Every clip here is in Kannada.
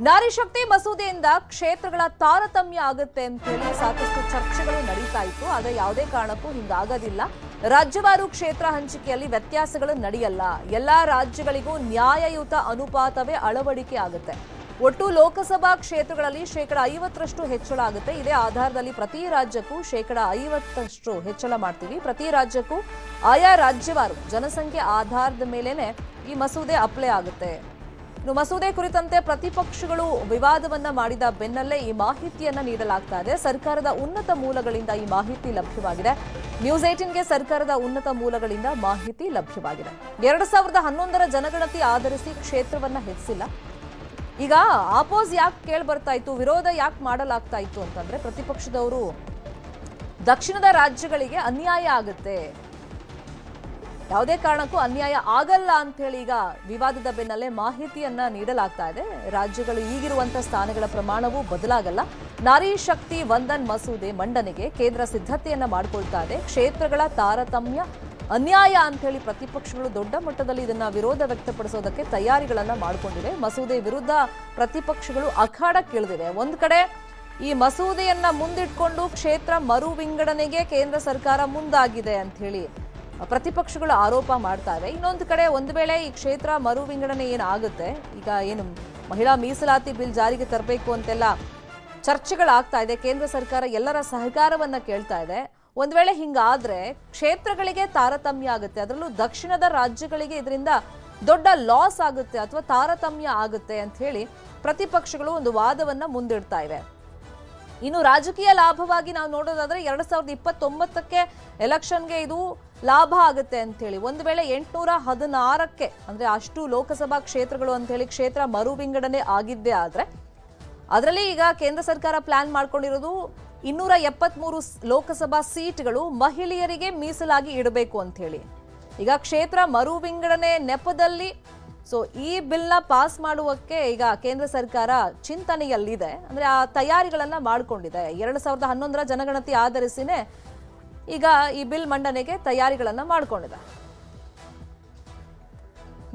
ನಾರಿ ಶಕ್ತಿ ಮಸೂದೆಯಿಂದ ಕ್ಷೇತ್ರಗಳ ತಾರತಮ್ಯ ಆಗುತ್ತೆ ಅಂತ ಹೇಳಿ ಸಾಕಷ್ಟು ಚರ್ಚೆಗಳು ನಡೀತಾ ಇತ್ತು. ಆದರೆ ಯಾವುದೇ ಕಾರಣಕ್ಕೂ ಹಿಂಗಾಗೋದಿಲ್ಲ. ರಾಜ್ಯವಾರು ಕ್ಷೇತ್ರ ಹಂಚಿಕೆಯಲ್ಲಿ ವ್ಯತ್ಯಾಸಗಳು ನಡೆಯಲ್ಲ. ಎಲ್ಲಾ ರಾಜ್ಯಗಳಿಗೂ ನ್ಯಾಯಯುತ ಅನುಪಾತವೇ ಅಳವಡಿಕೆ ಆಗುತ್ತೆ. ಒಟ್ಟು ಲೋಕಸಭಾ ಕ್ಷೇತ್ರಗಳಲ್ಲಿ 50% ಹೆಚ್ಚಳ ಆಗುತ್ತೆ. ಇದೇ ಆಧಾರದಲ್ಲಿ ಪ್ರತಿ ರಾಜ್ಯಕ್ಕೂ 50% ಹೆಚ್ಚಳ ಮಾಡ್ತೀವಿ. ಪ್ರತಿ ರಾಜ್ಯಕ್ಕೂ ಆಯಾ ರಾಜ್ಯವಾರು ಜನಸಂಖ್ಯೆ ಆಧಾರದ ಮೇಲೆನೆ ಈ ಮಸೂದೆ ಅಪ್ಲೈ ಆಗುತ್ತೆ. ಇನ್ನು ಮಸೂದೆ ಕುರಿತಂತೆ ಪ್ರತಿಪಕ್ಷಗಳು ವಿವಾದವನ್ನ ಮಾಡಿದ ಬೆನ್ನಲ್ಲೇ ಈ ಮಾಹಿತಿಯನ್ನ ನೀಡಲಾಗ್ತಾ ಇದೆ. ಸರ್ಕಾರದ ಉನ್ನತ ಮೂಲಗಳಿಂದ ಈ ಮಾಹಿತಿ ಲಭ್ಯವಾಗಿದೆ. ನ್ಯೂಸ್ 18ಗೆ ಸರ್ಕಾರದ ಉನ್ನತ ಮೂಲಗಳಿಂದ ಮಾಹಿತಿ ಲಭ್ಯವಾಗಿದೆ. 2011ರ ಜನಗಣತಿ ಆಧರಿಸಿ ಕ್ಷೇತ್ರವನ್ನ ಹೆಚ್ಚಿಲ್ಲ. ಈಗ ಆಪೋಸ್ ಯಾಕೆ ಕೇಳಿ ಬರ್ತಾ ಇತ್ತು, ವಿರೋಧ ಯಾಕೆ ಮಾಡಲಾಗ್ತಾ ಇತ್ತು ಅಂತಂದ್ರೆ ಪ್ರತಿಪಕ್ಷದವರು ದಕ್ಷಿಣದ ರಾಜ್ಯಗಳಿಗೆ ಅನ್ಯಾಯ ಆಗುತ್ತೆ, ಯಾವುದೇ ಕಾರಣಕ್ಕೂ ಅನ್ಯಾಯ ಆಗಲ್ಲ ಅಂತ ಹೇಳಿ ಈಗ ವಿವಾದದ ಬೆನ್ನಲ್ಲೇ ಮಾಹಿತಿಯನ್ನ ನೀಡಲಾಗ್ತಾ ಇದೆ. ರಾಜ್ಯಗಳು ಈಗಿರುವಂತಹ ಸ್ಥಾನಗಳ ಪ್ರಮಾಣವೂ ಬದಲಾಗಲ್ಲ. ನಾರಿ ಶಕ್ತಿ ವಂದನ್ ಮಸೂದೆ ಮಂಡನೆಗೆ ಕೇಂದ್ರ ಸಿದ್ಧತೆಯನ್ನ ಮಾಡಿಕೊಳ್ತಾ ಇದೆ. ಕ್ಷೇತ್ರಗಳ ತಾರತಮ್ಯ ಅನ್ಯಾಯ ಅಂತ ಹೇಳಿ ಪ್ರತಿಪಕ್ಷಗಳು ದೊಡ್ಡ ಮಟ್ಟದಲ್ಲಿ ಇದನ್ನ ವಿರೋಧ ವ್ಯಕ್ತಪಡಿಸೋದಕ್ಕೆ ತಯಾರಿಗಳನ್ನ ಮಾಡಿಕೊಂಡಿವೆ. ಮಸೂದೆ ವಿರುದ್ಧ ಪ್ರತಿಪಕ್ಷಗಳು ಅಖಾಡಕ್ಕಿಳಿದಿವೆ. ಒಂದ್ ಕಡೆ ಈ ಮಸೂದೆಯನ್ನ ಮುಂದಿಟ್ಕೊಂಡು ಕ್ಷೇತ್ರ ಮರು ವಿಂಗಡಣೆಗೆ ಕೇಂದ್ರ ಸರ್ಕಾರ ಮುಂದಾಗಿದೆ ಅಂತ ಹೇಳಿ ಪ್ರತಿಪಕ್ಷಗಳು ಆರೋಪ ಮಾಡ್ತಾ ಇವೆ. ಇನ್ನೊಂದು ಕಡೆ ಒಂದು ವೇಳೆ ಈ ಕ್ಷೇತ್ರ ಮರು ವಿಂಗಡಣೆ ಏನಾಗುತ್ತೆ, ಈಗ ಏನು ಮಹಿಳಾ ಮೀಸಲಾತಿ ಬಿಲ್ ಜಾರಿಗೆ ತರಬೇಕು ಅಂತೆಲ್ಲ ಚರ್ಚೆಗಳಾಗ್ತಾ ಇದೆ. ಕೇಂದ್ರ ಸರ್ಕಾರ ಎಲ್ಲರ ಸಹಕಾರವನ್ನ ಕೇಳ್ತಾ ಇದೆ. ಒಂದ್ ವೇಳೆ ಹಿಂಗಾದ್ರೆ ಕ್ಷೇತ್ರಗಳಿಗೆ ತಾರತಮ್ಯ ಆಗುತ್ತೆ, ಅದರಲ್ಲೂ ದಕ್ಷಿಣದ ರಾಜ್ಯಗಳಿಗೆ ಇದರಿಂದ ದೊಡ್ಡ ಲಾಸ್ ಆಗುತ್ತೆ ಅಥವಾ ತಾರತಮ್ಯ ಆಗುತ್ತೆ ಅಂತ ಹೇಳಿ ಪ್ರತಿಪಕ್ಷಗಳು ಒಂದು ವಾದವನ್ನ ಮುಂದಿಡ್ತಾ ಇವೆ. ಇನ್ನು ರಾಜಕೀಯ ಲಾಭವಾಗಿ ನಾವು ನೋಡೋದಾದ್ರೆ 2029ಕ್ಕೆ ಎಲೆಕ್ಷನ್ಗೆ ಇದು ಲಾಭ ಆಗುತ್ತೆ ಅಂತ ಹೇಳಿ. ಒಂದು ವೇಳೆ 816ಕ್ಕೆ ಅಂದ್ರೆ ಅಷ್ಟು ಲೋಕಸಭಾ ಕ್ಷೇತ್ರಗಳು ಅಂತ ಹೇಳಿ ಕ್ಷೇತ್ರ ಮರು ವಿಂಗಡಣೆ ಆಗಿದ್ದೇ ಆದ್ರೆ ಅದರಲ್ಲಿ ಈಗ ಕೇಂದ್ರ ಸರ್ಕಾರ ಪ್ಲಾನ್ ಮಾಡ್ಕೊಂಡಿರೋದು 273 ಲೋಕಸಭಾ ಸೀಟ್ಗಳು ಮಹಿಳೆಯರಿಗೆ ಮೀಸಲಾಗಿ ಇಡಬೇಕು ಅಂತ ಹೇಳಿ. ಈಗ ಕ್ಷೇತ್ರ ಮರು ವಿಂಗಡಣೆ ನೆಪದಲ್ಲಿ ಈ ಬಿಲ್ನ ಪಾಸ್ ಮಾಡುವಕ್ಕೆ ಈಗ ಕೇಂದ್ರ ಸರ್ಕಾರ ಚಿಂತನೆಯಲ್ಲಿದೆ. ಅಂದ್ರೆ ಆ ತಯಾರಿಗಳನ್ನ ಮಾಡಿಕೊಂಡಿದೆ. 2011ರ ಜನಗಣತಿ ಆಧರಿಸಿನೇ ಈಗ ಈ ಬಿಲ್ ಮಂಡನೆಗೆ ತಯಾರಿಗಳನ್ನ ಮಾಡಿಕೊಂಡಿದೆ.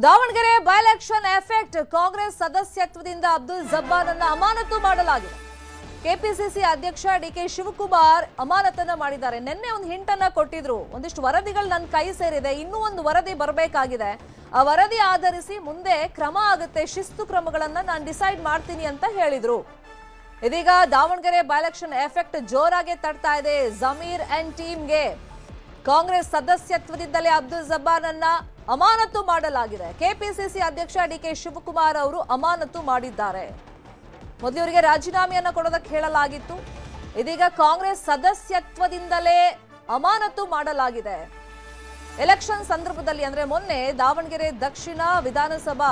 Davanagere by election effect, Congress ಸದಸ್ಯತ್ವದಿಂದ ಅಬ್ದುಲ್ ಜಬ್ಬಾರನ್ನ ಅಮಾನತು ಮಾಡಲಾಗಿದೆ. ಕೆಪಿಸಿಸಿ ಅಧ್ಯಕ್ಷ ಡಿಕೆ ಶಿವಕುಮಾರ್ ಅಮಾನತನ್ನ ಮಾಡಿದ್ದಾರೆ. ನಿನ್ನೆ ಒಂದು ಹಿಂಟ್ ಅನ್ನ ಕೊಟ್ಟಿದ್ರು, ಒಂದಿಷ್ಟು ವರದಿಗಳು ನನ್ನ ಕೈ ಸೇರಿದೆ, ಇನ್ನೂ ಒಂದು ವರದಿ ಬರಬೇಕಾಗಿದೆ, ಆ ವರದಿ ಆಧರಿಸಿ ಮುಂದೆ ಕ್ರಮ ಆಗುತ್ತೆ, ಶಿಸ್ತು ಕ್ರಮಗಳನ್ನ ನಾನು ಡಿಸೈಡ್ ಮಾಡ್ತೀನಿ ಅಂತ ಹೇಳಿದ್ರು. ಇದೀಗ ದಾವಣಗೆರೆ ಬೈ ಎಲೆಕ್ಷನ್ ಎಫೆಕ್ಟ್ ಜೋರಾಗಿ ತಡ್ತಾ ಇದೆ ಜಮೀರ್ ಅಂಡ್ ಟೀಮ್ಗೆ. ಕಾಂಗ್ರೆಸ್ ಸದಸ್ಯತ್ವದಿಂದಲೇ ಅಬ್ದುಲ್ ಜಬ್ಬಾರ್ನನ್ನ ಅಮಾನತು ಮಾಡಲಾಗಿದೆ. ಕೆಪಿಸಿಸಿ ಅಧ್ಯಕ್ಷ ಡಿಕೆ ಶಿವಕುಮಾರ್ ಅವರು ಅಮಾನತು ಮಾಡಿದ್ದಾರೆ. ಮೊದಲು ಇವರಿಗೆ ರಾಜೀನಾಮೆಯನ್ನ ಕೊಡೋದಕ್ಕೆ ಹೇಳಲಾಗಿತ್ತು. ಇದೀಗ ಕಾಂಗ್ರೆಸ್ ಸದಸ್ಯತ್ವದಿಂದಲೇ ಅಮಾನತು ಮಾಡಲಾಗಿದೆ. ಎಲೆಕ್ಷನ್ ಸಂದರ್ಭದಲ್ಲಿ ಅಂದ್ರೆ ಮೊನ್ನೆ ದಾವಣಗೆರೆ ದಕ್ಷಿಣ ವಿಧಾನಸಭಾ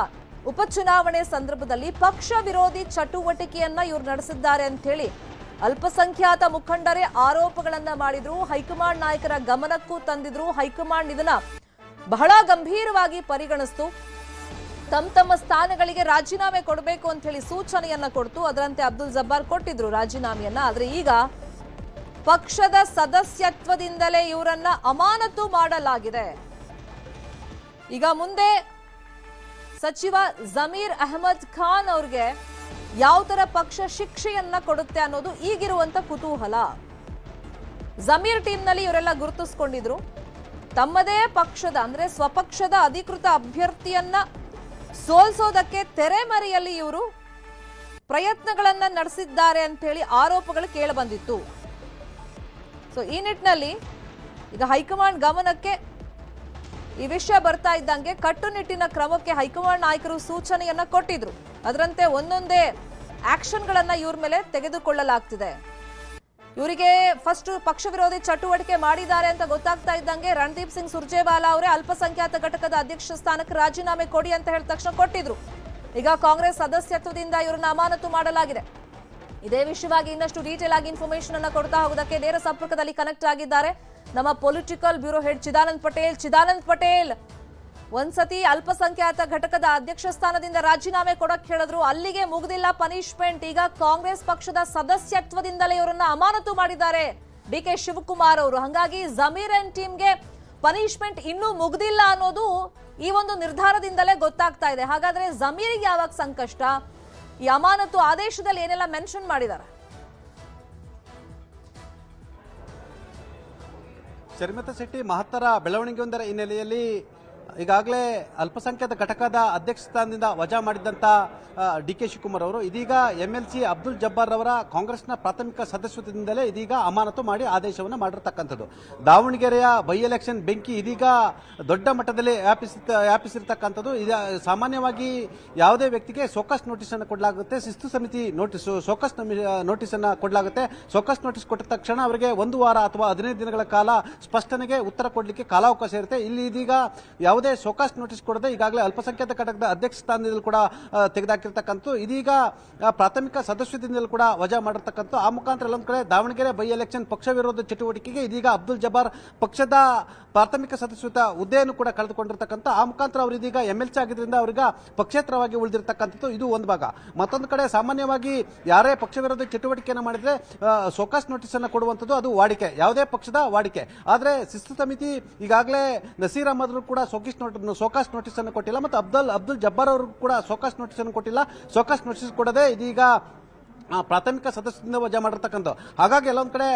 ಉಪಚುನಾವಣೆ ಸಂದರ್ಭದಲ್ಲಿ ಪಕ್ಷ ವಿರೋಧಿ ಚಟುವಟಿಕೆಯನ್ನ ಇವರು ನಡೆಸಿದ್ದಾರೆ ಅಂತ ಹೇಳಿ ಅಲ್ಪಸಂಖ್ಯಾತ ಮುಖಂಡರೇ ಆರೋಪಗಳನ್ನ ಮಾಡಿದ್ರು. ಹೈಕಮಾಂಡ್ ನಾಯಕರ ಗಮನಕ್ಕೂ ತಂದಿದ್ರು. ಹೈಕಮಾಂಡ್ ಇದನ್ನ ಬಹಳ ಗಂಭೀರವಾಗಿ ಪರಿಗಣಿಸ್ತು. ತಮ್ಮ ಸ್ಥಾನಗಳಿಗೆ ರಾಜೀನಾಮೆ ಕೊಡಬೇಕು ಅಂತ ಹೇಳಿ ಸೂಚನೆಯನ್ನ ಕೊಡ್ತು. ಅದರಂತೆ ಅಬ್ದುಲ್ ಜಬ್ಬಾರ್ ಕೊಟ್ಟಿದ್ರು ರಾಜೀನಾಮೆಯನ್ನ. ಆದ್ರೆ ಈಗ ಪಕ್ಷದ ಸದಸ್ಯತ್ವದಿಂದಲೇ ಇವರನ್ನ ಅಮಾನತು ಮಾಡಲಾಗಿದೆ. ಈಗ ಮುಂದೆ ಸಚಿವ ಜಮೀರ್ ಅಹಮದ್ ಖಾನ್ ಅವ್ರಿಗೆ ಯಾವ ತರ ಪಕ್ಷ ಶಿಕ್ಷೆಯನ್ನ ಕೊಡುತ್ತೆ ಅನ್ನೋದು ಈಗಿರುವಂತ ಕುತೂಹಲ. ಜಮೀರ್ ಟೀಮ್ನಲ್ಲಿ ಇವರೆಲ್ಲ ಗುರುತಿಸ್ಕೊಂಡಿದ್ರು. ತಮ್ಮದೇ ಪಕ್ಷದ ಅಂದ್ರೆ ಸ್ವಪಕ್ಷದ ಅಧಿಕೃತ ಅಭ್ಯರ್ಥಿಯನ್ನ ಸೋಲ್ಸೋದಕ್ಕೆ ತೆರೆಮರೆಯಲ್ಲಿ ಇವರು ಪ್ರಯತ್ನಗಳನ್ನ ನಡೆಸಿದ್ದಾರೆ ಅಂತ ಹೇಳಿ ಆರೋಪಗಳು ಕೇಳಬಂದಿತ್ತು. ಈ ನಿಟ್ಟಿನಲ್ಲಿ ಈಗ ಹೈಕಮಾಂಡ್ ಗಮನಕ್ಕೆ ಈ ವಿಷಯ ಬರ್ತಾ ಇದ್ದಂಗೆ ಕಟ್ಟುನಿಟ್ಟಿನ ಕ್ರಮಕ್ಕೆ ಹೈಕಮಾಂಡ್ ನಾಯಕರು ಸೂಚನೆಯನ್ನ ಕೊಟ್ಟಿದ್ರು. ಅದರಂತೆ ಒಂದೊಂದೇ ಆಕ್ಷನ್ಗಳನ್ನ ಇವ್ರ ಮೇಲೆ ತೆಗೆದುಕೊಳ್ಳಲಾಗ್ತಿದೆ. ಇವರಿಗೆ ಫಸ್ಟ್ ಪಕ್ಷ ವಿರೋಧಿ ಚಟುವಟಿಕೆ ಮಾಡಿದ್ದಾರೆ ಅಂತ ಗೊತ್ತಾಗ್ತಾ ಇದ್ದಂಗೆ ರಣದೀಪ್ ಸಿಂಗ್ ಸುರ್ಜೇವಾಲಾ ಅವರೇ ಅಲ್ಪಸಂಖ್ಯಾತ ಘಟಕದ ಅಧ್ಯಕ್ಷ ಸ್ಥಾನಕ್ಕೆ ರಾಜೀನಾಮೆ ಕೊಡಿ ಅಂತ ಹೇಳಿದ ತಕ್ಷಣ ಕೊಟ್ಟಿದ್ರು. ಈಗ ಕಾಂಗ್ರೆಸ್ ಸದಸ್ಯತ್ವದಿಂದ ಇವರನ್ನ ಅಮಾನತು ಮಾಡಲಾಗಿದೆ. ಇದೇ ವಿಷಯವಾಗಿ ಇನ್ನಷ್ಟು ಡೀಟೇಲ್ ಆಗಿ ಇನ್ಫಾರ್ಮೇಶನ್ ಅನ್ನ ಕೊಡ್ತಾ ಹೋಗೋದಕ್ಕೆ ನೇರ ಸಂಪರ್ಕದಲ್ಲಿ ಕನೆಕ್ಟ್ ಆಗಿದ್ದಾರೆ ನಮ್ಮ political bureau head Chidanand Patel. ಒಂದ್ಸತಿ ಅಲ್ಪಸಂಖ್ಯಾತ ಘಟಕದ ಅಧ್ಯಕ್ಷ ಸ್ಥಾನದಿಂದ ರಾಜೀನಾಮೆ ಕೊಡಕ್ ಹೇಳಿದ್ರು, ಅಲ್ಲಿಗೆ ಮುಗಿದಿಲ್ಲ ಪನಿಷ್ಮೆಂಟ್. ಈಗ ಕಾಂಗ್ರೆಸ್ ಪಕ್ಷದ ಸದಸ್ಯತ್ವದಿಂದಲೇ ಇವರನ್ನ ಅಮಾನತು ಮಾಡಿದ್ದಾರೆ ಡಿಕೆ ಶಿವಕುಮಾರ್ ಅವರು. ಹಾಗಾಗಿ ಜಮೀರ್ ಅಂಡ್ ಟೀಮ್ಗೆ ಪನಿಷ್ಮೆಂಟ್ ಇನ್ನೂ ಮುಗಿದಿಲ್ಲ ಅನ್ನೋದು ಈ ಒಂದು ನಿರ್ಧಾರದಿಂದಲೇ ಗೊತ್ತಾಗ್ತಾ ಇದೆ. ಹಾಗಾದ್ರೆ ಜಮೀರಿಗೆ ಯಾವಾಗ ಸಂಕಷ್ಟ, ಈ ಅಮಾನತು ಆದೇಶದಲ್ಲಿ ಏನೆಲ್ಲ ಮೆನ್ಷನ್ ಮಾಡಿದ್ದಾರೆ? ಶರ್ಮಿತಾ ಶೆಟ್ಟಿ, ಮಹತ್ತರ ಬೆಳವಣಿಗೆಯೊಂದರ ಹಿನ್ನೆಲೆಯಲ್ಲಿ ಈಗಾಗಲೇ ಅಲ್ಪಸಂಖ್ಯಾತ ಘಟಕದ ಅಧ್ಯಕ್ಷ ಸ್ಥಾನದಿಂದ ವಜಾ ಮಾಡಿದಂಥ ಡಿ.ಕೆ. ಶಿವಕುಮಾರ್ ಅವರು ಇದೀಗ MLC ಅಬ್ದುಲ್ ಜಬ್ಬಾರ್ ಅವರ ಕಾಂಗ್ರೆಸ್ನ ಪ್ರಾಥಮಿಕ ಸದಸ್ಯತ್ವದಿಂದಲೇ ಇದೀಗ ಅಮಾನತು ಮಾಡಿ ಆದೇಶವನ್ನು ಮಾಡಿರ್ತಕ್ಕಂಥದ್ದು. ದಾವಣಗೆರೆಯ ಬೈ ಎಲೆಕ್ಷನ್ ಬೆಂಕಿ ಇದೀಗ ದೊಡ್ಡ ಮಟ್ಟದಲ್ಲಿ ವ್ಯಾಪಿಸಿರ್ತಕ್ಕಂಥದ್ದು. ಸಾಮಾನ್ಯವಾಗಿ ಯಾವುದೇ ವ್ಯಕ್ತಿಗೆ ಸೋಕಸ್ ನೋಟಿಸ್ ಅನ್ನು ಕೊಡಲಾಗುತ್ತೆ, ಶಿಸ್ತು ಸಮಿತಿ ಸೋಕಸ್ ನೋಟಿಸ್ ಅನ್ನು ಕೊಡಲಾಗುತ್ತೆ. ಸೋಕಸ್ ನೋಟಿಸ್ ಕೊಟ್ಟ ತಕ್ಷಣ ಅವರಿಗೆ 1 ವಾರ ಅಥವಾ 15 ದಿನಗಳ ಕಾಲ ಸ್ಪಷ್ಟನೆಗೆ ಉತ್ತರ ಕೊಡಲಿಕ್ಕೆ ಕಾಲಾವಕಾಶ ಇರುತ್ತೆ. ಇಲ್ಲಿ ಇದೀಗ ಯಾವುದೇ ಸೋಕಾಸ್ ನೋಟಿಸ್ ಕೊಡದೆ ಈಗಾಗಲೇ ಅಲ್ಪಸಂಖ್ಯಾತ ಘಟಕದ ಅಧ್ಯಕ್ಷ ಸ್ಥಾನದಲ್ಲಿ ಕೂಡ ತೆಗೆದುಹಾಕಿರ್ತಕ್ಕಂಥ, ಇದೀಗ ಪ್ರಾಥಮಿಕ ಸದಸ್ಯದಿಂದಲೂ ಕೂಡ ವಜಾ ಮಾಡಿರ್ತಕ್ಕಂಥ. ಆ ಮುಖಾಂತರ ಎಲ್ಲೊಂದು ಕಡೆ ದಾವಣಗೆರೆ ಬೈ ಎಲೆಕ್ಷನ್ ಪಕ್ಷ ವಿರೋಧ ಚಟುವಟಿಕೆಗೆ ಇದೀಗ ಅಬ್ದುಲ್ ಜಬ್ಬಾರ್ ಪಕ್ಷದ ಪ್ರಾಥಮಿಕ ಸದಸ್ಯತ್ವ ಹುದ್ದೆಯನ್ನು ಕೂಡ ಕಳೆದುಕೊಂಡಿರ್ತಕ್ಕಂಥ. ಆ ಮುಖಾಂತರ ಅವರು ಇದೀಗ MLC ಆಗಿದ್ದರಿಂದ ಅವರಿಗೆ ಪಕ್ಷೇತರವಾಗಿ ಉಳಿದಿರ್ತಕ್ಕಂಥದ್ದು. ಇದು ಒಂದು ಭಾಗ. ಮತ್ತೊಂದು ಕಡೆ ಸಾಮಾನ್ಯವಾಗಿ ಯಾರೇ ಪಕ್ಷ ವಿರೋಧ ಚಟುವಟಿಕೆಯನ್ನು ಮಾಡಿದ್ರೆ ಸೋಕಾಸ್ ನೋಟಿಸ್ ಅನ್ನು ಕೊಡುವಂಥದ್ದು ಅದು ವಾಡಿಕೆ, ಯಾವುದೇ ಪಕ್ಷದ ವಾಡಿಕೆ. ಆದರೆ ಶಿಸ್ತು ಸಮಿತಿ ಈಗಾಗಲೇ ನಸೀರ್ ಅಹಮದ್ ಕೂಡ ಸೋಕಾಸ್ ನೋಟಿಸ್ ಅನ್ನು ಕೊಟ್ಟಿಲ್ಲ ಮತ್ತು ಅಬ್ದುಲ್ ಜಬ್ಬಾರ್ ಅವರು ಕೂಡ ಸೋಕಾಸ್ ನೋಟಿಸ್ ಅನ್ನು ಕೊಟ್ಟಿಲ್ಲ. ಸೋಕಾಸ್ ನೋಟಿಸ್ ಕೊಡದೆ ಇದೀಗ ಪ್ರಾಥಮಿಕ ಸದಸ್ಯದಿಂದ ವಜಾ ಮಾಡಿರ್ತಕ್ಕಂಥ. ಹಾಗಾಗಿ ಎಲ್ಲೊಂದು ಕಡೆ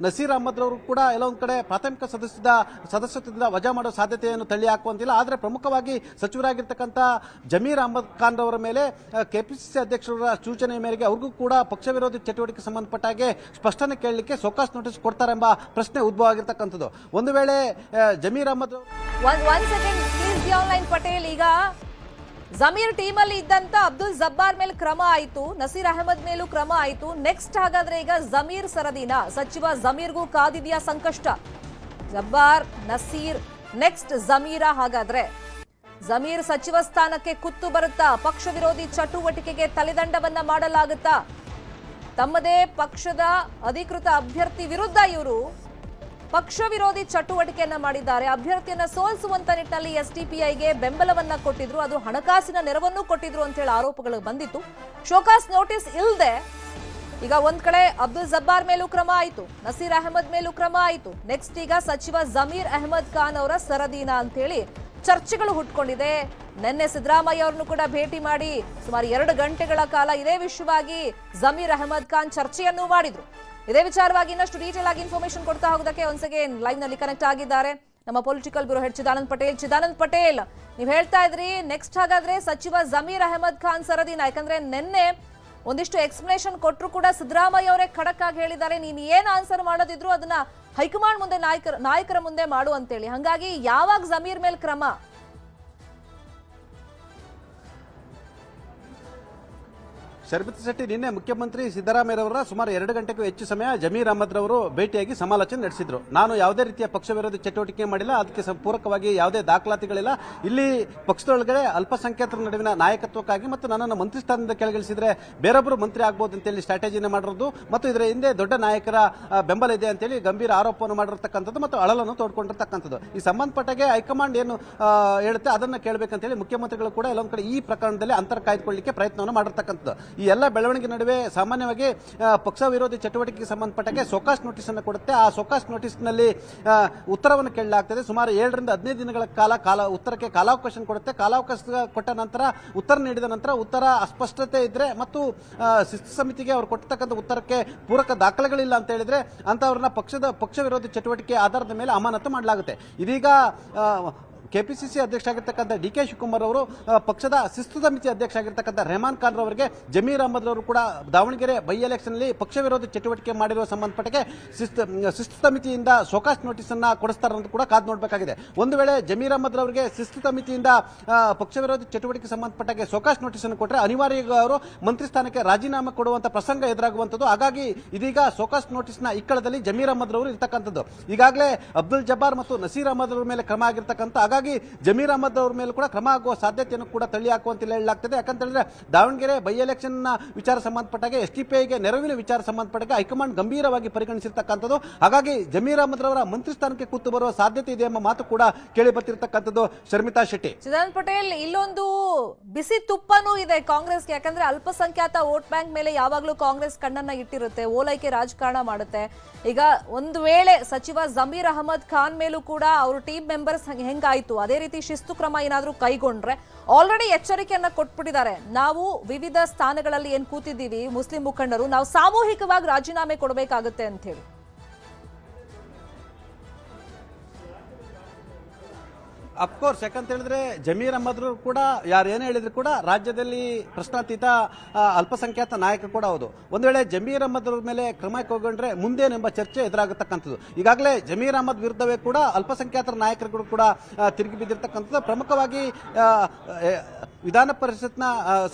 ನಸೀರ್ ಅಹಮದ್ ಅವರು ಕೂಡ ಎಲ್ಲೊಂದು ಕಡೆ ಪ್ರಾಥಮಿಕ ಸದಸ್ಯತ್ವದಿಂದ ವಜಾ ಮಾಡೋ ಸಾಧ್ಯತೆಯನ್ನು ತಳ್ಳಿ ಹಾಕುವಂತಿಲ್ಲ. ಆದರೆ ಪ್ರಮುಖವಾಗಿ ಸಚಿವರಾಗಿರ್ತಕ್ಕಂಥ ಜಮೀರ್ ಅಹಮದ್ ಖಾನ್ ಅವರ ಮೇಲೆ KPCC ಅಧ್ಯಕ್ಷರ ಸೂಚನೆ ಮೇರೆಗೆ ಅವ್ರಿಗೂ ಕೂಡ ಪಕ್ಷ ವಿರೋಧಿ ಚಟುವಟಿಕೆ ಸಂಬಂಧಪಟ್ಟ ಹಾಗೆ ಸ್ಪಷ್ಟನೆ ಕೇಳಲಿಕ್ಕೆ ಸೋಕಾಸ್ ನೋಟಿಸ್ ಕೊಡ್ತಾರೆಂಬ ಪ್ರಶ್ನೆ ಉದ್ಭವ ಆಗಿರ್ತಕ್ಕಂಥದ್ದು. ಒಂದು ವೇಳೆ ಜಮೀರ್ ಅಹಮದ್ ಪಟೇಲ್ ಈಗ ಜಮೀರ್ ಟೀಮ್ ಅಲ್ಲಿ ಇದ್ದಂತ ಅಬ್ದುಲ್ ಜಬ್ಬಾರ್ ಮೇಲೆ ಕ್ರಮ ಆಯಿತು, ನಸೀರ್ ಅಹಮದ್ ಮೇಲೂ ಕ್ರಮ ಆಯಿತು. ನೆಕ್ಸ್ಟ್ ಹಾಗಾದ್ರೆ ಈಗ ಜಮೀರ್ ಸರದಿನ ಸಚಿವ ಜಮೀರ್ಗೂ ಕಾದಿದೆಯಾ ಸಂಕಷ್ಟ? ಜಬ್ಬಾರ್, ನಸೀರ್, ನೆಕ್ಸ್ಟ್ ಜಮೀರ. ಹಾಗಾದ್ರೆ ಜಮೀರ್ ಸಚಿವ ಸ್ಥಾನಕ್ಕೆ ಕುತ್ತು ಬರುತ್ತಾ? ಪಕ್ಷ ವಿರೋಧಿ ಚಟುವಟಿಕೆಗೆ ತಲೆದಂಡವನ್ನ ಮಾಡಲಾಗುತ್ತಾ? ತಮ್ಮದೇ ಪಕ್ಷದ ಅಧಿಕೃತ ಅಭ್ಯರ್ಥಿ ವಿರುದ್ಧ ಇವರು ಪಕ್ಷ ವಿರೋಧಿ ಚಟುವಟಿಕೆಯನ್ನ ಮಾಡಿದ್ದಾರೆ. ಅಭ್ಯರ್ಥಿಯನ್ನ ಸೋಲಿಸುವಂತ ನಿಟ್ಟಿನಲ್ಲಿ SDPIಗೆ ಬೆಂಬಲವನ್ನ ಕೊಟ್ಟಿದ್ರು, ಅದು ಹಣಕಾಸಿನ ನೆರವನ್ನು ಕೊಟ್ಟಿದ್ರು ಅಂತ ಹೇಳಿ ಆರೋಪಗಳು ಬಂದಿತ್ತು. ಶೋಕಾಸ್ ನೋಟಿಸ್ ಇಲ್ಲದೆ ಈಗ ಒಂದ್ ಕಡೆ ಅಬ್ದುಲ್ ಜಬ್ಬಾರ್ ಮೇಲೂ ಕ್ರಮ ಆಯಿತು, ನಸೀರ್ ಅಹಮದ್ ಮೇಲೂ ಕ್ರಮ ಆಯಿತು. ನೆಕ್ಸ್ಟ್ ಈಗ ಸಚಿವ ಜಮೀರ್ ಅಹಮದ್ ಖಾನ್ ಅವರ ಸರದಿನ ಅಂತ ಹೇಳಿ ಚರ್ಚೆಗಳು ಹುಟ್ಕೊಂಡಿದೆ. ನಿನ್ನೆ ಸಿದ್ದರಾಮಯ್ಯ ಅವರನ್ನು ಕೂಡ ಭೇಟಿ ಮಾಡಿ ಸುಮಾರು 2 ಗಂಟೆಗಳ ಕಾಲ ಇದೇ ವಿಷಯವಾಗಿ ಜಮೀರ್ ಅಹಮದ್ ಖಾನ್ ಚರ್ಚೆಯನ್ನು ಮಾಡಿದ್ರು. ಇದೇ ವಿಚಾರವಾಗಿ ಇನ್ನಷ್ಟು ಡೀಟೇಲ್ ಆಗಿ ಇನ್ಫಾರ್ಮೇಶನ್ ಕೊಡ್ತಾ ಹೋಗೋದಕ್ಕೆ ಒನ್ಸ್ ಅಗೇನ್ ಲೈವ್ ನಲ್ಲಿ ಕನೆಕ್ಟ್ ಆಗಿದ್ದಾರೆ ನಮ್ಮ political bureau head Chidanand Patel. Chidanand Patel, ನೀವು ಹೇಳ್ತಾ ಇದ್ರಿ ನೆಕ್ಸ್ಟ್ ಹಾಗಾದ್ರೆ ಸಚಿವ ಜಮೀರ್ ಅಹಮದ್ ಖಾನ್ ಸರದಿನ, ಯಾಕಂದ್ರೆ ನಿನ್ನೆ ಒಂದಿಷ್ಟು ಎಕ್ಸ್ಪ್ಲನೇಷನ್ ಕೊಟ್ಟರು ಕೂಡ ಸಿದ್ದರಾಮಯ್ಯ ಅವರೇ ಖಡಕ್ ಆಗಿ ಹೇಳಿದ್ದಾರೆ, ನೀನು ಏನ್ ಆನ್ಸರ್ ಮಾಡೋದಿದ್ರು ಅದನ್ನ ಹೈಕಮಾಂಡ್ ಮುಂದೆ ನಾಯಕರ ಮುಂದೆ ಮಾಡು ಅಂತೇಳಿ. ಹಂಗಾಗಿ ಯಾವಾಗ ಜಮೀರ್ ಮೇಲೆ ಕ್ರಮ? ಶರ್ಮಿತಾ ಶೆಟ್ಟಿ, ನಿನ್ನೆ ಮುಖ್ಯಮಂತ್ರಿ ಸಿದ್ದರಾಮಯ್ಯರವರ ಸುಮಾರು 2 ಗಂಟೆಗೂ ಹೆಚ್ಚು ಸಮಯ ಜಮೀರ್ ಅಹಮದ್ ರವರು ಭೇಟಿಯಾಗಿ ಸಮಾಲೋಚನೆ ನಡೆಸಿದ್ರು. ನಾನು ಯಾವುದೇ ರೀತಿಯ ಪಕ್ಷ ವಿರೋಧಿ ಚಟುವಟಿಕೆ ಮಾಡಿಲ್ಲ, ಅದಕ್ಕೆ ಪೂರಕವಾಗಿ ಯಾವುದೇ ದಾಖಲಾತಿಗಳಿಲ್ಲ. ಇಲ್ಲಿ ಪಕ್ಷದೊಳಗಡೆ ಅಲ್ಪಸಂಖ್ಯಾತರ ನಡುವಿನ ನಾಯಕತ್ವಕ್ಕಾಗಿ ಮತ್ತು ನನ್ನನ್ನು ಮಂತ್ರಿ ಸ್ಥಾನದಿಂದ ಕೆಳಗಿಳಿಸಿದ್ರೆ ಬೇರೊಬ್ಬರು ಮಂತ್ರಿ ಆಗಬಹುದು ಅಂತೇಳಿ ಸ್ಟ್ರಾಟಜಿನ ಮಾಡಿರೋದು ಮತ್ತು ಇದರ ಹಿಂದೆ ದೊಡ್ಡ ನಾಯಕರ ಬೆಂಬಲ ಇದೆ ಅಂತೇಳಿ ಗಂಭೀರ ಆರೋಪವನ್ನು ಮಾಡಿರ್ತಕ್ಕಂಥದ್ದು ಮತ್ತು ಅಳಲನ್ನು ತೋಡ್ಕೊಂಡಿರ್ತಕ್ಕಂಥದ್ದು. ಈ ಸಂಬಂಧಪಟ್ಟಾಗೆ ಹೈಕಮಾಂಡ್ ಏನು ಹೇಳುತ್ತೆ ಅದನ್ನು ಕೇಳಬೇಕಂತೇಳಿ ಮುಖ್ಯಮಂತ್ರಿಗಳು ಕೂಡ ಎಲ್ಲೊಂದು ಕಡೆ ಈ ಪ್ರಕರಣದಲ್ಲಿ ಅಂತರ ಕಾಯ್ದುಕೊಳ್ಳಲಿಕ್ಕೆ ಪ್ರಯತ್ನವನ್ನು ಮಾಡಿರ್ತಕ್ಕಂಥದ್ದು. ಈ ಎಲ್ಲ ಬೆಳವಣಿಗೆ ನಡುವೆ ಸಾಮಾನ್ಯವಾಗಿ ಪಕ್ಷ ವಿರೋಧಿ ಚಟುವಟಿಕೆಗೆ ಸಂಬಂಧಪಟ್ಟ ಸೋಕಾಸ್ ನೋಟಿಸ್ ಅನ್ನು ಕೊಡುತ್ತೆ. ಆ ಸೋಕಾಸ್ ನೋಟಿಸ್ ನಲ್ಲಿ ಉತ್ತರವನ್ನು ಕೇಳಲಾಗ್ತದೆ. ಸುಮಾರು 7 ರಿಂದ 15 ದಿನಗಳ ಕಾಲ ಉತ್ತರಕ್ಕೆ ಕಾಲಾವಕಾಶ ಕೊಡುತ್ತೆ. ಕಾಲಾವಕಾಶ ಕೊಟ್ಟ ನಂತರ ಉತ್ತರ ನೀಡಿದ ನಂತರ ಉತ್ತರ ಅಸ್ಪಷ್ಟತೆ ಇದ್ರೆ ಮತ್ತು ಶಿಸ್ತು ಸಮಿತಿಗೆ ಅವರು ಕೊಟ್ಟತಕ್ಕಂಥ ಉತ್ತರಕ್ಕೆ ಪೂರಕ ದಾಖಲೆಗಳಿಲ್ಲ ಅಂತ ಹೇಳಿದ್ರೆ ಅಂತವರನ್ನ ಪಕ್ಷ ವಿರೋಧಿ ಚಟುವಟಿಕೆ ಆಧಾರದ ಮೇಲೆ ಅಮಾನತು ಮಾಡಲಾಗುತ್ತೆ. ಇದೀಗ KPCC ಅಧ್ಯಕ್ಷ ಆಗಿರ್ತಕ್ಕಂಥ ಡಿ.ಕೆ. ಶಿವಕುಮಾರ್ ಅವರು ಪಕ್ಷದ ಶಿಸ್ತು ಸಮಿತಿ ಅಧ್ಯಕ್ಷ ಆಗಿರ್ತಕ್ಕಂಥ ರೆಹಮಾನ್ ಖಾನ್ ಅವರಿಗೆ ಜಮೀರ್ ಅಹಮದ್ ಅವರು ಕೂಡ ದಾವಣಗೆರೆ ಬೈ ಎಲೆಕ್ಷನ್ ನಲ್ಲಿ ಪಕ್ಷ ವಿರೋಧಿ ಚಟುವಟಿಕೆ ಮಾಡಿರುವ ಸಂಬಂಧಪಟ್ಟಕ್ಕೆ ಶಿಸ್ತು ಸಮಿತಿಯಿಂದ ಸೋಕಾಸ್ ನೋಟಿಸ್ ಅನ್ನ ಕೊಡಿಸ್ತಾರೆ ಅಂತ ಕೂಡ ಕಾದು ನೋಡಬೇಕಾಗಿದೆ. ಒಂದು ವೇಳೆ ಜಮೀರ್ ಅಹಮದ್ ಅವರಿಗೆ ಶಿಸ್ತು ಸಮಿತಿಯಿಂದ ಪಕ್ಷ ವಿರೋಧಿ ಚಟುವಟಿಕೆ ಸಂಬಂಧಪಟ್ಟಾಗೆ ಸೋಕಾಸ್ ನೋಟಿಸ್ ಅನ್ನು ಕೊಟ್ಟರೆ ಅನಿವಾರ್ಯ ಅವರು ಮಂತ್ರಿ ಸ್ಥಾನಕ್ಕೆ ರಾಜೀನಾಮೆ ಕೊಡುವಂತ ಪ್ರಸಂಗ ಎದುರಾಗುವಂತದ್ದು. ಹಾಗಾಗಿ ಇದೀಗ ಸೋಕಾಸ್ ನೋಟಿಸ್ ನ ಇಕ್ಕಳದಲ್ಲಿ ಜಮೀರ್ ಅಹಮದ್ ಅವರು ಇರ್ತಕ್ಕಂಥದ್ದು. ಈಗಾಗಲೇ ಅಬ್ದುಲ್ ಜಬ್ಬಾರ್ ಮತ್ತು ನಸೀರ್ ಅಹಮದ್ ಅವರ ಮೇಲೆ ಕ್ರಮ ಆಗಿರ್ತಕ್ಕಂಥ, ಹಾಗಾಗಿ ಜಮೀರ್ ಅಹಮದ್ ಅವರ ಮೇಲೆ ಕೂಡ ಕ್ರಮ ಆಗುವ ಸಾಧ್ಯತೆಯನ್ನು ಕೂಡ ತಳ್ಳಿ ಹಾಕುವಂತಿಲ್ಲ ಹೇಳಲಾಗ್ತದೆ. ಯಾಕಂತ ಹೇಳಿದ್ರೆ ದಾವಣಗೆರೆ ಬೈ ಎಲೆಕ್ಷನ್ ವಿಚಾರ ಸಂಬಂಧಪಟ್ಟಾಗೆ SDPIಗೆ ನೆರವಿನ ವಿಚಾರ ಸಂಬಂಧಪಟ್ಟಾಗೆ ಹೈಕಮಾಂಡ್ ಗಂಭೀರವಾಗಿ ಪರಿಗಣಿಸಿರ್ತಕ್ಕಂಥದ್ದು. ಹಾಗಾಗಿ ಜಮೀರ್ ಅಹಮದ್ ಅವರ ಮಂತ್ರಿ ಸ್ಥಾನಕ್ಕೆ ಕೂತು ಬರುವ ಸಾಧ್ಯತೆ ಇದೆ ಎಂಬ ಮಾತು ಕೂಡ ಕೇಳಿ ಬರ್ತಿರ್ತಕ್ಕಂಥದ್ದು. ಶರ್ಮಿತಾ ಶೆಟ್ಟಿ, ಚಿದಾನಂದ್ ಪಟೇಲ್, ಇಲ್ಲೊಂದು ಬಿಸಿ ತುಪ್ಪನೂ ಇದೆ ಕಾಂಗ್ರೆಸ್ಗೆ. ಯಾಕಂದ್ರೆ ಅಲ್ಪಸಂಖ್ಯಾತ ವೋಟ್ ಬ್ಯಾಂಕ್ ಮೇಲೆ ಯಾವಾಗಲೂ ಕಾಂಗ್ರೆಸ್ ಕಣ್ಣನ್ನ ಇಟ್ಟಿರುತ್ತೆ, ಓಲೈಕೆ ರಾಜಕಾರಣ ಮಾಡುತ್ತೆ. ಈಗ ಒಂದು ವೇಳೆ ಸಚಿವ ಜಮೀರ್ ಅಹಮದ್ ಖಾನ್ ಮೇಲೂ ಕೂಡ ಅವರು ಟೀಮ್ ಮೆಂಬರ್ಸ್ ಹೆಂಗಾಯ್ತು ಇತ್ತು, ಅದೇ ರೀತಿ ಶಿಸ್ತು ಕ್ರಮ ಏನಾದರೂ ಕೈಗೊಂಡ್ರೆ ಆಲ್ರೆಡಿ ಎಚ್ಚರಿಕೆಯನ್ನ ಕೊಟ್ಬಿಟ್ಟಿದ್ದಾರೆ. ನಾವು ವಿವಿಧ ಸ್ಥಾನಗಳಲ್ಲಿ ಏನ್ ಕೂತಿದ್ದೀವಿ ಮುಸ್ಲಿಂ ಮುಖಂಡರು, ನಾವು ಸಾಮೂಹಿಕವಾಗಿ ರಾಜೀನಾಮೆ ಕೊಡಬೇಕಾಗುತ್ತೆ ಅಂತ ಹೇಳಿ. ಅಫ್ಕೋರ್ಸ್, ಯಾಕಂತ ಹೇಳಿದ್ರೆ ಜಮೀರ್ ಅಹ್ಮದ್ ಕೂಡ ಯಾರು ಏನೇ ಹೇಳಿದ್ರು ಕೂಡ ರಾಜ್ಯದಲ್ಲಿ ಪ್ರಶ್ನಾತೀತ ಅಲ್ಪಸಂಖ್ಯಾತ ನಾಯಕ ಕೂಡ ಹೌದು. ಒಂದು ವೇಳೆ ಜಮೀರ್ ಅಹ್ಮದ್ ಅವ್ರ ಮೇಲೆ ಕ್ರಮ ಕೈಗೊಂಡ್ರೆ ಮುಂದೇನೆಂಬ ಚರ್ಚೆ ಎದುರಾಗತಕ್ಕಂಥದ್ದು. ಈಗಾಗಲೇ ಜಮೀರ್ ಅಹ್ಮದ್ ವಿರುದ್ಧವೇ ಕೂಡ ಅಲ್ಪಸಂಖ್ಯಾತರ ನಾಯಕರುಗಳು ಕೂಡ ತಿರುಗಿ ಬಿದ್ದಿರ್ತಕ್ಕಂಥದ್ದು. ಪ್ರಮುಖವಾಗಿ ವಿಧಾನ ಪರಿಷತ್ನ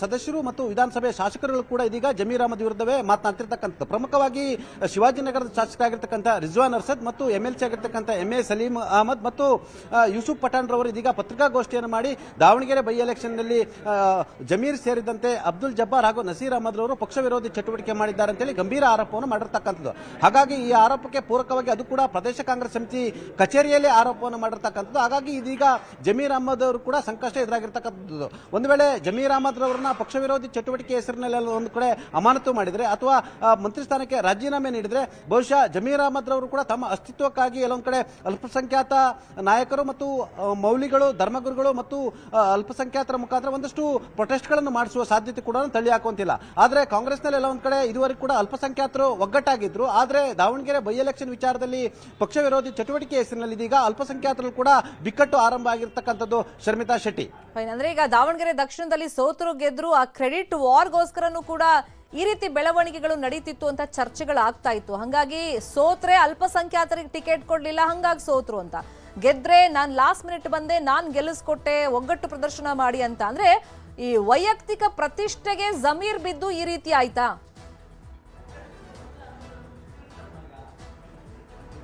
ಸದಸ್ಯರು ಮತ್ತು ವಿಧಾನಸಭೆಯ ಶಾಸಕರುಗಳು ಕೂಡ ಇದೀಗ ಜಮೀರ್ ಅಹ್ಮದ್ ವಿರುದ್ಧವೇ ಮಾತನಾಡ್ತಿರ್ತಕ್ಕಂಥದ್ದು. ಪ್ರಮುಖವಾಗಿ ಶಿವಾಜಿನಗರದ ಶಾಸಕರಾಗಿರ್ತಕ್ಕಂಥ ರಿಜ್ವಾನ್ ಅರ್ಷದ್ ಮತ್ತು MLC ಆಗಿರ್ತಕ್ಕಂಥ MA ಸಲೀಂ ಅಹಮದ್ ಮತ್ತು ಯೂಸುಫ್ ಪಠಾಣ್ ರವರು ಇದೀಗ ಪತ್ರಿಕಾಗೋಷ್ಠಿಯನ್ನು ಮಾಡಿ ದಾವಣಗೆರೆ ಬೈ ಎಲೆಕ್ಷನ್ನಲ್ಲಿ ಜಮೀರ್ ಸೇರಿದಂತೆ ಅಬ್ದುಲ್ ಜಬ್ಬಾರ್ ಹಾಗೂ ನಸೀರ್ ಅಹಮದ್ ರವರು ಪಕ್ಷ ವಿರೋಧಿ ಚಟುವಟಿಕೆ ಮಾಡಿದ್ದಾರೆ ಅಂತೇಳಿ ಗಂಭೀರ ಆರೋಪವನ್ನು ಮಾಡಿರ್ತಕ್ಕಂಥದ್ದು. ಹಾಗಾಗಿ ಈ ಆರೋಪಕ್ಕೆ ಪೂರಕವಾಗಿ ಅದು ಕೂಡ ಪ್ರದೇಶ ಕಾಂಗ್ರೆಸ್ ಸಮಿತಿ ಕಚೇರಿಯಲ್ಲಿ ಆರೋಪವನ್ನು ಮಾಡಿರ್ತಕ್ಕಂಥದ್ದು. ಹಾಗಾಗಿ ಇದೀಗ ಜಮೀರ್ ಅಹಮದ್ ಅವರು ಕೂಡ ಸಂಕಷ್ಟ ಎದುರಾಗಿರ್ತಕ್ಕಂಥದ್ದು. ಒಂದು ವೇಳೆ ಜಮೀರ್ ಅಹಮದ್ ರವರನ್ನ ಪಕ್ಷ ವಿರೋಧಿ ಚಟುವಟಿಕೆ ಹೆಸರಿನಲ್ಲಿ ಒಂದು ಕಡೆ ಅಮಾನತು ಮಾಡಿದ್ರೆ ಅಥವಾ ಮಂತ್ರಿ ಸ್ಥಾನಕ್ಕೆ ರಾಜೀನಾಮೆ ನೀಡಿದ್ರೆ ಬಹುಶಃ ಜಮೀರ್ ಅಹಮದ್ ರವರು ಕೂಡ ತಮ್ಮ ಅಸ್ತಿತ್ವಕ್ಕಾಗಿ ಎಲ್ಲೊಂದು ಕಡೆ ಅಲ್ಪಸಂಖ್ಯಾತ ನಾಯಕರು ಮತ್ತು ಮೌಲ್ಯಗಳು, ಧರ್ಮಗುರುಗಳು ಮತ್ತು ಅಲ್ಪಸಂಖ್ಯಾತರ ಮುಖಾಂತರ ಒಂದಷ್ಟು ಪ್ರೊಟೆಸ್ಟ್ಗಳನ್ನು ಮಾಡಿಸುವ ಸಾಧ್ಯತೆ ಕೂಡ ತಳ್ಳಿ ಹಾಕುವಂತಿಲ್ಲ. ಆದರೆ ಕಾಂಗ್ರೆಸ್ನಲ್ಲಿ ಎಲ್ಲ ಒಂದು ಕಡೆ ಇದುವರೆಗೂ ಕೂಡ ಅಲ್ಪಸಂಖ್ಯಾತರು ಒಗ್ಗಟ್ಟಾಗಿದ್ರು. ಆದರೆ ದಾವಣಗೆರೆ ಬೈ ಎಲೆಕ್ಷನ್ ವಿಚಾರದಲ್ಲಿ ಪಕ್ಷ ವಿರೋಧಿ ಚಟುವಟಿಕೆ ಹೆಸರಿನಲ್ಲಿ ಇದೀಗ ಅಲ್ಪಸಂಖ್ಯಾತರು ಕೂಡ ಬಿಕ್ಕಟ್ಟು ಆರಂಭ ಆಗಿರ್ತಕ್ಕಂಥದ್ದು. ಶರ್ಮಿತಾ ಶೆಟ್ಟಿ, ಅಂದ್ರೆ ಈಗ ದಾವಣಗೆರೆ ದಕ್ಷಿಣದಲ್ಲಿ ಸೋತರು ಗೆದ್ರು, ಆ ಕ್ರೆಡಿಟ್ ವಾರ್ಗೋಸ್ಕರನೂ ಕೂಡ ಈ ರೀತಿ ಬೆಳವಣಿಗೆಗಳು ನಡೀತಿತ್ತು ಅಂತ ಚರ್ಚೆಗಳಾಗ್ತಾ ಇತ್ತು. ಹಂಗಾಗಿ ಸೋತ್ರೆ ಅಲ್ಪಸಂಖ್ಯಾತರಿಗೆ ಟಿಕೆಟ್ ಕೊಡ್ಲಿಲ್ಲ, ಹಂಗಾಗಿ ಸೋತ್ರು ಅಂತ. ಗೆದ್ರೆ ನಾನು ಲಾಸ್ಟ್ ಮಿನಿಟ್ ಬಂದೆ, ನಾನು ಗೆಲ್ಲಿಸ್ಕೊಟ್ಟೆ, ಒಗ್ಗಟ್ಟು ಪ್ರದರ್ಶನ ಮಾಡಿ ಅಂತ. ಅಂದ್ರೆ ಈ ವೈಯಕ್ತಿಕ ಪ್ರತಿಷ್ಠೆಗೆ ಜಮೀರ್ ಬಿದ್ದು ಈ ರೀತಿ ಆಯ್ತಾ?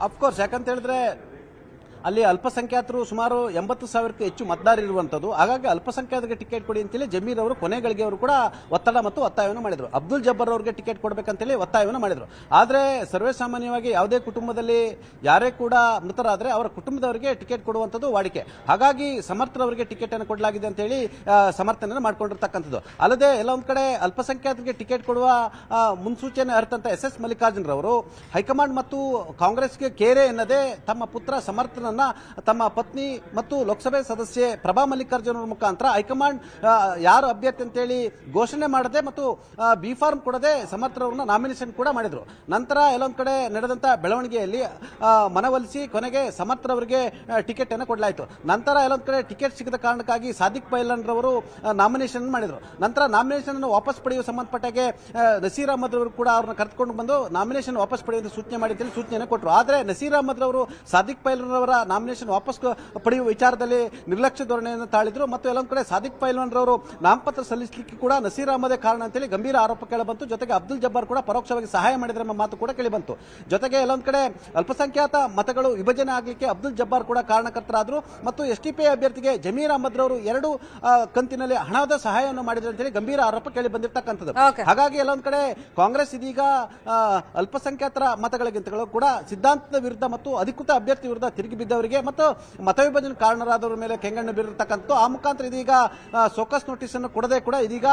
ಅಫ್ಕೋರ್ಸ್, ಯಾಕಂತ ಹೇಳಿದ್ರೆ ಅಲ್ಲಿ ಅಲ್ಪಸಂಖ್ಯಾತರು ಸುಮಾರು 80,000ಕ್ಕೂ ಹೆಚ್ಚು ಮತದಾರರಿರುವಂಥದ್ದು. ಹಾಗಾಗಿ ಅಲ್ಪಸಂಖ್ಯಾತರಿಗೆ ಟಿಕೆಟ್ ಕೊಡಿ ಅಂತೇಳಿ ಜಮೀರ್ ಅವರು ಕೊನೆಗಳಿಗೆ ಅವರು ಕೂಡ ಒತ್ತಡ ಮತ್ತು ಒತ್ತಾಯವನ್ನು ಮಾಡಿದರು. ಅಬ್ದುಲ್ ಜಬ್ಬಾರ್ ಅವರಿಗೆ ಟಿಕೆಟ್ ಕೊಡಬೇಕಂತೇಳಿ ಒತ್ತಾಯವನ್ನು ಮಾಡಿದರು. ಆದರೆ ಸರ್ವೇ ಸಾಮಾನ್ಯವಾಗಿ ಯಾವುದೇ ಕುಟುಂಬದಲ್ಲಿ ಯಾರೇ ಕೂಡ ಮೃತರಾದರೆ ಅವರ ಕುಟುಂಬದವರಿಗೆ ಟಿಕೆಟ್ ಕೊಡುವಂಥದ್ದು ವಾಡಿಕೆ. ಹಾಗಾಗಿ ಸಮರ್ಥರವರಿಗೆ ಟಿಕೆಟ್ ಅನ್ನು ಕೊಡಲಾಗಿದೆ ಅಂತೇಳಿ ಸಮರ್ಥನೆಯನ್ನು ಮಾಡಿಕೊಂಡಿರ್ತಕ್ಕಂಥದ್ದು. ಅಲ್ಲದೆ ಎಲ್ಲ ಒಂದು ಕಡೆ ಅಲ್ಪಸಂಖ್ಯಾತರಿಗೆ ಟಿಕೆಟ್ ಕೊಡುವ ಮುನ್ಸೂಚನೆ ಅರ್ಥಂತ SS ಮಲ್ಲಿಕಾರ್ಜುನ್ ರವರು ಹೈಕಮಾಂಡ್ ಮತ್ತು ಕಾಂಗ್ರೆಸ್ಗೆ ಕೇರೆ ಎನ್ನದೆ ತಮ್ಮ ಪುತ್ರ ಸಮರ್ಥನ ತಮ್ಮ ಪತ್ನಿ ಮತ್ತು ಲೋಕಸಭೆ ಸದಸ್ಯೆ ಪ್ರಭಾ ಮಲ್ಲಿಕಾರ್ಜುನ್ ಅವರ ಮುಖಾಂತರ ಹೈಕಮಾಂಡ್ ಯಾರು ಅಭ್ಯರ್ಥಿ ಅಂತೇಳಿ ಘೋಷಣೆ ಮಾಡದೆ ಮತ್ತು ಬಿ ಫಾರ್ಮ್ ಕೊಡದೆ ಸಮರ್ಥರವ್ರನ್ನ ನಾಮಿನೇಷನ್ ಕೂಡ ಮಾಡಿದ್ರು. ನಂತರ ಎಲ್ಲೊಂದು ಕಡೆ ನಡೆದಂತ ಬೆಳವಣಿಗೆಯಲ್ಲಿ ಮನವೊಲಿಸಿ ಕೊನೆಗೆ ಸಮರ್ಥರವರಿಗೆ ಟಿಕೆಟ್ ಅನ್ನು ಕೊಡಲಾಯಿತು. ನಂತರ ಎಲ್ಲೊಂದು ಕಡೆ ಟಿಕೆಟ್ ಸಿಗದ ಕಾರಣಕ್ಕಾಗಿ ಸಾದಿಕ್ ಪೈಲನ್ ರವರು ನಾಮಿನೇಷನ್ ಮಾಡಿದ್ರು. ನಂತರ ನಾಮಿನೇಷನ್ ಅನ್ನು ವಾಪಸ್ ಪಡೆಯುವ ಸಂಬಂಧಪಟ್ಟಾಗೆ ನಸೀರ್ ಅಹಮದ್ ರವರು ಕೂಡ ಅವ್ರನ್ನ ಕರೆದುಕೊಂಡು ಬಂದು ನಾಮಿನೇಷನ್ ವಾಪಸ್ ಪಡೆಯುವ ಸೂಚನೆ ಮಾಡಿ ಸೂಚನೆಯನ್ನು ಕೊಟ್ಟರು. ಆದರೆ ನಸೀರ್ ಅಹಮದ್ ರವರು ಸಾದಿಕ್ ಪೈಲನ್ ರವರ ನಾಮಿನೇಷನ್ ವಾಪಸ್ ಪಡೆಯುವ ವಿಚಾರದಲ್ಲಿ ನಿರ್ಲಕ್ಷ್ಯ ಧೋರಣೆಯನ್ನು ತಾಳಿದ್ರು. ಮತ್ತು ಎಲ್ಲೊಂದು ಕಡೆ ಸಾದಿಕ್ ಪೈಲ್ವಾನ್ ರವರು ನಾಮಪತ್ರ ಸಲ್ಲಿಸಲಿಕ್ಕೆ ಕೂಡ ನಸೀರ್ ಅಹಮದೇ ಕಾರಣ ಅಂತೇಳಿ ಗಂಭೀರ ಆರೋಪ ಕೇಳಿಬಂತು. ಜೊತೆಗೆ ಅಬ್ದುಲ್ ಜಬ್ಬಾರ್ ಕೂಡ ಪರೋಕ್ಷವಾಗಿ ಸಹಾಯ ಮಾಡಿದ್ರೆ ಎಂಬ ಮಾತು ಕೂಡ ಕೇಳಿಬಂತು. ಜೊತೆಗೆ ಎಲ್ಲೊಂದು ಕಡೆ ಅಲ್ಪಸಂಖ್ಯಾತ ಮತಗಳು ವಿಭಜನೆ ಆಗಲಿಕ್ಕೆ ಅಬ್ದುಲ್ ಜಬ್ಬಾರ್ ಕೂಡ ಕಾರಣಕರ್ತರಾದರು. ಮತ್ತು SDPI ಅಭ್ಯರ್ಥಿಗೆ ಜಮೀರ್ ಅಹಮದ್ ರವರು 2 ಕಂತಿನಲ್ಲಿ ಹಣದ ಸಹಾಯವನ್ನು ಮಾಡಿದ್ರು ಅಂತೇಳಿ ಗಂಭೀರ ಆರೋಪ ಕೇಳಿ ಬಂದಿರತಕ್ಕಂಥದ್ದು. ಹಾಗಾಗಿ ಎಲ್ಲೊಂದು ಕಡೆ ಕಾಂಗ್ರೆಸ್ ಇದೀಗ ಅಲ್ಪಸಂಖ್ಯಾತರ ಮತಗಳಿಗಿಂತಲೂ ಕೂಡ ಸಿದ್ಧಾಂತದ ವಿರುದ್ಧ ಮತ್ತು ಅಧಿಕೃತ ಅಭ್ಯರ್ಥಿ ವಿರುದ್ಧ ತಿರುಗಿ ಬಿದ್ದವರಿಗೆ ಮತ್ತು ಮತವಿಭಜನೆ ಕಾರಣರಾದವರ ಮೇಲೆ ಕೆಂಗಣ್ಣು ಬೀರಿರ್ತಕ್ಕಂಥ ಆ ಮುಖಾಂತರ ಇದೀಗ ಸೋಕಸ್ ನೋಟಿಸ್ ಅನ್ನು ಕೊಡದೆ ಕೂಡ ಇದೀಗ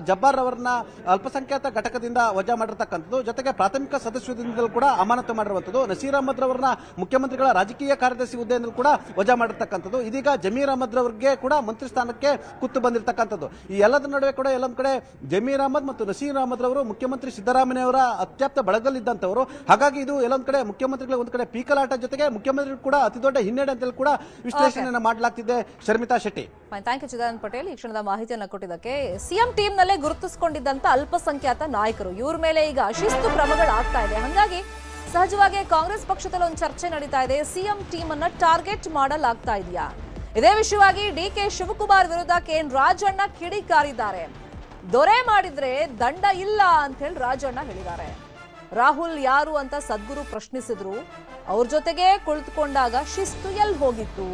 ಜಬ್ಬಾರ್ ಅವರನ್ನ ಅಲ್ಪಸಂಖ್ಯಾತ ಘಟಕದಿಂದ ವಜಾ ಮಾಡಿರ್ತಕ್ಕಂಥದ್ದು. ಜೊತೆಗೆ ಪ್ರಾಥಮಿಕ ಸದಸ್ಯದಿಂದಲೂ ಕೂಡ ಅಮಾನತು ಮಾಡಿರುವಂಥದ್ದು. ನಸೀರ್ ಅಹಮದ್ ರವರನ್ನ ಮುಖ್ಯಮಂತ್ರಿಗಳ ರಾಜಕೀಯ ಕಾರ್ಯದರ್ಶಿ ಹುದ್ದೆಯಿಂದ ಕೂಡ ವಜಾ ಮಾಡಿರ್ತಕ್ಕಂಥದ್ದು. ಇದೀಗ ಜಮೀರ್ ಅಹಮದ್ ರವರಿಗೆ ಕೂಡ ಮಂತ್ರಿ ಸ್ಥಾನಕ್ಕೆ ಕುತ್ತು ಬಂದಿರತಕ್ಕಂಥದ್ದು. ಈ ಎಲ್ಲದರ ನಡುವೆ ಕೂಡ ಎಲ್ಲೊಂದು ಕಡೆ ಜಮೀರ್ ಅಹಮದ್ ಮತ್ತು ನಸೀರ್ ಅಹಮದ್ ರವರು ಮುಖ್ಯಮಂತ್ರಿ ಸಿದ್ದರಾಮಯ್ಯ ಅವರ ಅತ್ಯಪ್ತ ಬಳಗಲ್ಲಿದ್ದಂಥವರು. ಹಾಗಾಗಿ ಇದು ಎಲ್ಲೊಂದು ಕಡೆ ಮುಖ್ಯಮಂತ್ರಿಗಳ ಒಂದು ಕಡೆ ಪೀಕಲಾಟ, ಜೊತೆಗೆ ಮುಖ್ಯಮಂತ್ರಿ ಕೂಡ ಅತಿ ದೊಡ್ಡ ಹಿನ್ನಡೆ ಅಂತ ಕೂಡ ವಿಶ್ಲೇಷಣೆಯನ್ನು ಮಾಡಲಾಗ್ತಿದೆ. ಶರ್ಮಿತಾ ಶೆಟ್ಟಿ, ಥ್ಯಾಂಕ್ ಯು ಚಿದಾನಂದ ಪಟೇಲ್ ಈ ಕ್ಷಣದ ಮಾಹಿತಿಯನ್ನು ಕೊಟ್ಟಿದ್ದಕ್ಕೆ. ಸಿಎಂ ಟೀಮ್ ನಲ್ಲೇ ಗುರುತಿಸಿಕೊಂಡಿದ್ದಂತ ಅಲ್ಪಸಂಖ್ಯಾತ ನಾಯಕರು ಇವ್ರ ಮೇಲೆ ಈಗ ಶಿಸ್ತು ಕ್ರಮಗಳಾಗ್ತಾ ಇದೆ. ಹಾಗಾಗಿ ಸಹಜವಾಗಿ ಕಾಂಗ್ರೆಸ್ ಪಕ್ಷದಲ್ಲಿ ಒಂದು ಚರ್ಚೆ ನಡೀತಾ ಇದೆ. ಸಿಎಂ ಟೀಮ್ ಅನ್ನ ಟಾರ್ಗೆಟ್ ಮಾಡಲಾಗ್ತಾ ಇದೆಯಾ? ಇದೇ ವಿಷಯವಾಗಿ DK ಶಿವಕುಮಾರ್ ವಿರುದ್ಧ KN ರಾಜಣ್ಣ ಕಿಡಿಕಾರಿದ್ದಾರೆ. ದೊರೆ ಮಾಡಿದ್ರೆ ದಂಡ ಇಲ್ಲ ಅಂತ ಹೇಳಿ ರಾಜಣ್ಣ ಹೇಳಿದ್ದಾರೆ. ರಾಹುಲ್ ಯಾರು ಅಂತ ಸದ್ಗುರು ಪ್ರಶ್ನಿಸಿದ್ರು. ಅವ್ರ ಜೊತೆಗೆ ಕುಳಿತುಕೊಂಡಾಗ ಶಿಸ್ತು ಎಲ್ಲಿ ಹೋಗಿತ್ತು?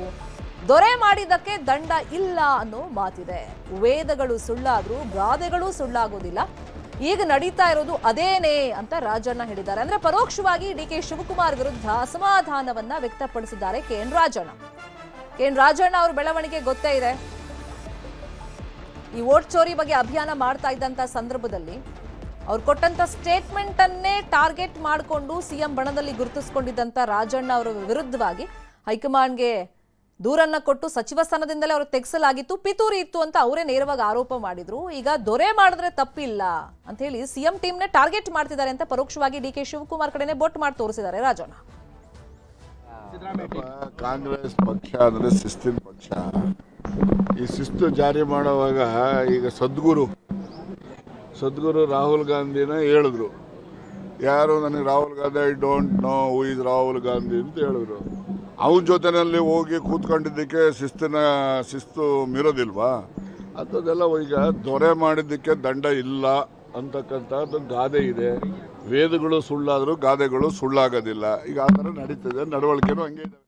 ದೊರೆ ಮಾಡಿದ್ದಕ್ಕೆ ದಂಡ ಇಲ್ಲ ಅನ್ನೋ ಮಾತಿದೆ. ವೇದಗಳು ಸುಳ್ಳಾದ್ರೂ ಗಾದೆಗಳು ಸುಳ್ಳಾಗೋದಿಲ್ಲ. ಈಗ ನಡೀತಾ ಇರೋದು ಅದೇನೇ ಅಂತ ರಾಜಣ್ಣ ಹೇಳಿದ್ದಾರೆ. ಅಂದ್ರೆ ಪರೋಕ್ಷವಾಗಿ DK ಶಿವಕುಮಾರ್ ವಿರುದ್ಧ ಅಸಮಾಧಾನವನ್ನ ವ್ಯಕ್ತಪಡಿಸಿದ್ದಾರೆ KN ರಾಜಣ್ಣ. KN ರಾಜಣ್ಣ ಅವ್ರ ಬೆಳವಣಿಗೆ ಗೊತ್ತೇ ಇದೆ. ಈ ವೋಟ್ ಚೋರಿ ಬಗ್ಗೆ ಅಭಿಯಾನ ಮಾಡ್ತಾ ಇದ್ದಂತ ಸಂದರ್ಭದಲ್ಲಿ ಅವ್ರು ಕೊಟ್ಟಂತ ಸ್ಟೇಟ್ಮೆಂಟ್ ಅನ್ನೇ ಟಾರ್ಗೆಟ್ ಮಾಡಿಕೊಂಡು ಸಿಎಂ ಬಣದಲ್ಲಿ ಗುರುತಿಸಿಕೊಂಡಿದ್ದಂತ ರಾಜಣ್ಣ ಅವರ ವಿರುದ್ಧವಾಗಿ ಹೈಕಮಾಂಡ್ಗೆ ದೂರನ್ನ ಕೊಟ್ಟು ಸಚಿವ ಸ್ಥಾನದಿಂದಲೇ ಅವ್ರು ತೆಗೆಸಲಾಗಿತ್ತು, ಪಿತೂರಿ ಇತ್ತು ಅಂತ ಅವರೇ ನೇರವಾಗಿ ಆರೋಪ ಮಾಡಿದ್ರು. ಈಗ ದೊರೆ ಮಾಡಿದ್ರೆ ತಪ್ಪಿಲ್ಲ ಅಂತ ಹೇಳಿ ಸಿಎಂ ಟೀಮ್ನೇ ಟಾರ್ಗೆಟ್ ಮಾಡ್ತಿದ್ದಾರೆ ಅಂತ ಪರೋಕ್ಷವಾಗಿ ಡಿ ಕೆ ಶಿವಕುಮಾರ್ ಕಡೆನೆ ಬೋಟ್ ಮಾಡಿ ತೋರಿಸಿದ್ದಾರೆ ರಾಜಣ್ಣ. ಕಾಂಗ್ರೆಸ್ ಪಕ್ಷ ಅಂದ್ರೆ ಶಿಸ್ತಿನ ಪಕ್ಷ. ಈ ಶಿಸ್ತು ಜಾರಿ ಮಾಡುವಾಗ ಈಗ ಸದ್ಗುರು ರಾಹುಲ್ ಗಾಂಧಿನ ಹೇಳಿದ್ರು. ಯಾರು ನನಗೆ Rahul Gandhi I don't know who is Rahul Gandhi ಅಂತ ಹೇಳಿದ್ರು. ಅವನ ಜೊತೆನಲ್ಲಿ ಹೋಗಿ ಕೂತ್ಕೊಂಡಿದ್ದಕ್ಕೆ ಶಿಸ್ತು ಮೀರೋದಿಲ್ವಾ? ಅಂಥದ್ದೆಲ್ಲ ಈಗ ದೊರೆ ಮಾಡಿದ್ದಕ್ಕೆ ದಂಡ ಇಲ್ಲ ಅಂತಕ್ಕಂಥದ್ದು ಗಾದೆ ಇದೆ. ವೇದಗಳು ಸುಳ್ಳಾದರೂ ಗಾದೆಗಳು ಸುಳ್ಳಾಗೋದಿಲ್ಲ. ಈಗ ಆ ಥರ ನಡೀತದೆ, ನಡವಳಿಕೆನೂ ಹಂಗೆ ಇದೆ.